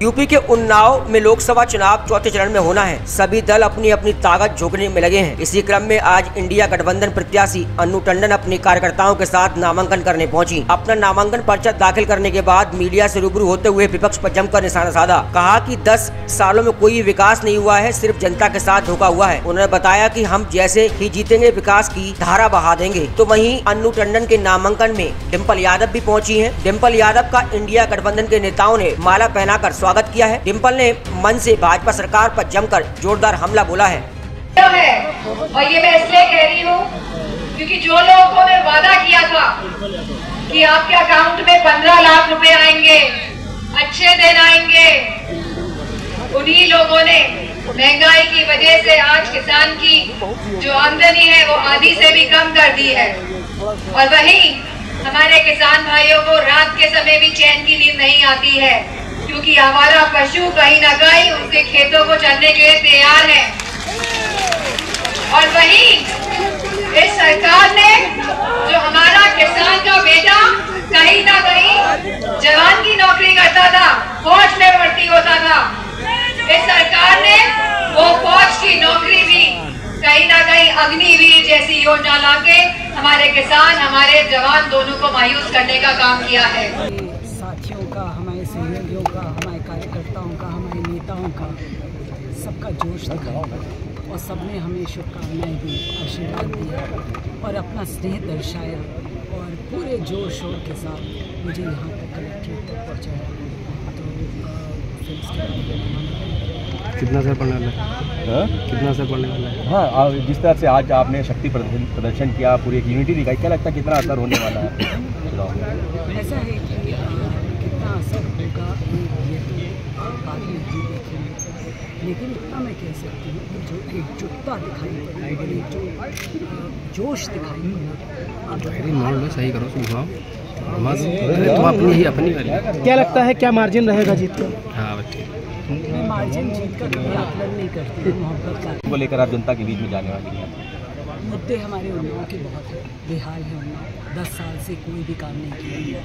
UP के उन्नाव में लोकसभा चुनाव चौथे चरण में होना है। सभी दल अपनी अपनी ताकत झोंकने में लगे हैं। इसी क्रम में आज इंडिया गठबंधन प्रत्याशी अन्नू टंडन अपने कार्यकर्ताओं के साथ नामांकन करने पहुंची। अपना नामांकन पर्चा दाखिल करने के बाद मीडिया से रूबरू होते हुए विपक्ष पर जमकर निशाना साधा। कहा कि 10 सालों में कोई विकास नहीं हुआ है, सिर्फ जनता के साथ धोखा हुआ है। उन्होंने बताया कि हम जैसे ही जीतेंगे विकास की धारा बहा देंगे। तो वहीं अन्नू टंडन के नामांकन में डिम्पल यादव भी पहुंची हैं। डिम्पल यादव का इंडिया गठबंधन के नेताओं ने माला पहनाकर स्वागत किया है। डिम्पल ने मन से भाजपा सरकार पर जमकर जोरदार हमला बोला है। और ये मैं इसलिए कह रही हूँ क्योंकि जो लोगों ने वादा किया था कि आपके अकाउंट में 15 लाख रुपए आएंगे, अच्छे दिन आएंगे, उन्हीं लोगों ने महंगाई की वजह से आज किसान की जो आमदनी है वो आधी से भी कम कर दी है। और वहीं हमारे किसान भाइयों को रात के समय भी चैन की नींद नहीं आती है, क्योंकि हमारा पशु कहीं न कहीं उनके खेतों को चलने के लिए तैयार है। और वहीं इस सरकार ने जो हमारा किसान का बेटा कहीं ना कहीं जवान की नौकरी करता था, फौज में भर्ती होता था, इस सरकार ने वो फौज की नौकरी भी कहीं ना कहीं अग्निवीर जैसी योजना लाके हमारे किसान, हमारे जवान दोनों को मायूस करने का काम किया है। साथियों का, हमारे सहयोगियों का, हमारे कार्यकर्ताओं का, हमारे नेताओं का सबका जोश दिखाया और सबने हमें शुभकामनाएं दी, आशीर्वाद दिया और अपना स्नेह दर्शाया और पूरे जोश शोर के साथ मुझे यहाँ तक कलेक्ट्रेट तक पहुँचाया। तो कितना असर पड़ने वाला है? कितना असर पड़ने वाला है? हाँ, जिस तरह से आज आपने शक्ति प्रदर्शन किया, पूरी एक यूनिटी दिखाई, क्या लगता है कितना असर होने वाला है चुनाव में? ऐसा है कि कितना असर होगा ये तो बाद में ही देखेंगे, लेकिन इतना मैं कह सकती हूँ कि जो एकजुटता दिखाई पड़ी, जो जोश दिखाई पड़ा। सही करो, सुझाव तो अपनी वाली। क्या लगता है, क्या मार्जिन रहेगा जीत का? हाँ ठीक। मैं मार्जिन जीत का कभी आकलन नहीं करती हूँ। मोहब्बत का वो लेकर आप जनता के बीच में जाने वाली हैं। मुद्दे हमारे उन्नाव के बहुत है, बेहाल है उन्नाव। 10 साल से कोई भी काम नहीं किया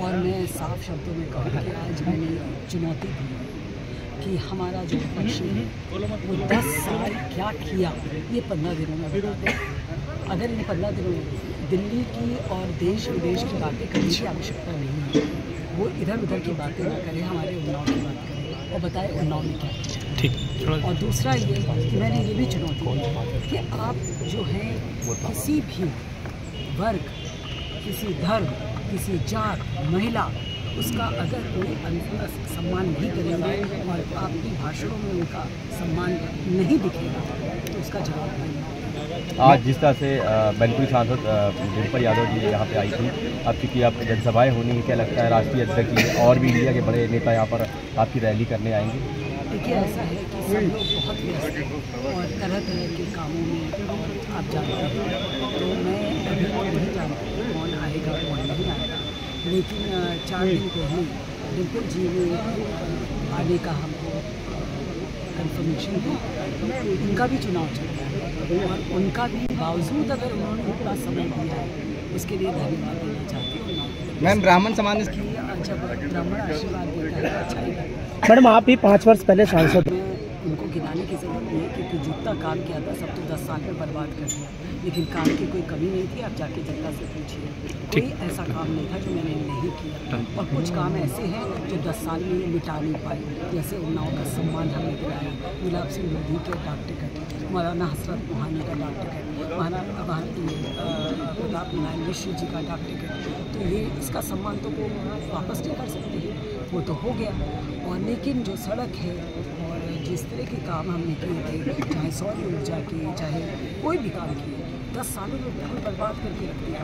और मैं साफ शब्दों में कहूँ कि आज मैंने चुनौती दी कि हमारा जो पक्ष है वो 10 साल क्या किया ये 15 दिनों में बता दें। अगर इन 15 दिनों में दिल्ली की और देश विदेश की बातें करने की आवश्यकता नहीं है, वो इधर उधर की बातें ना करें, हमारे उन्नाव की बात करें और बताएं उन्नाव में क्या किया। ठीक। और दूसरा ये कि मैंने ये भी चुनौती दी कि आप जो हैं किसी भी वर्ग, किसी धर्म, किसी जात, महिला, उसका अगर कोई सम्मान नहीं करेंगे और आपकी भाषणों में उनका सम्मान नहीं दिखेगा तो उसका जवाब नहीं। आज जिस तरह से मैनपुरी सांसद डिम्पल यादव जी यहाँ पे आई थी, अब चूँकि आप जनसभाएं होनी है, क्या लगता है राष्ट्रीय अध्यक्ष जी और भी इंडिया के बड़े नेता यहाँ पर आपकी रैली करने आएंगे? देखिए, ऐसा है कि सब लोग बहुत व्यस्त हैं और तरह तरह के कामों में आप जानते हैं, तो मैं अभी नहीं जानती कौन आएगा कौन नहीं आएगा, लेकिन 4 दिन पहले डिम्पल जी ने आने का हमको कंफर्मेशन दी। उनका भी चुनाव चल रहा है और उनका भी बावजूद अगर उन्होंने इतना समय दिया है उसके लिए धन्यवाद देना चाहती हूँ। मैम, ब्राह्मण समाज की जब ब्राह्मण आशीर्वाद देता है तो अच्छा ही लगता है। मैडम, आप भी 5 वर्ष पहले सांसद। उनको गिनाने की जरूरत नहीं है क्योंकि जितना काम किया था सब तो 10 साल में बर्बाद कर दिया, लेकिन काम की कोई कमी नहीं थी। आप जाके जनता से पूछिए, कोई ऐसा काम नहीं था जो मैंने नहीं किया। और कुछ काम ऐसे हैं जो 10 साल में मिटा नहीं पाए, जैसे उन्नाव का सम्मान हमने दिलाया, गुलाब सिंह लोधी के डाक टिकट, मौलाना हसरत मोहानी का डाक टिकट, प्रताप नारायण मिश्र जी का डाक टिकट। तो ये इसका सम्मान तो वो वापस नहीं कर सकते हैं, वो तो हो गया। और लेकिन जो सड़क है और जिस तरह के काम हमने किए थे, चाहे सौर ऊर्जा के, चाहे कोई भी काम किए, 10 सालों में बिल्कुल बर्बाद करके रख दिया।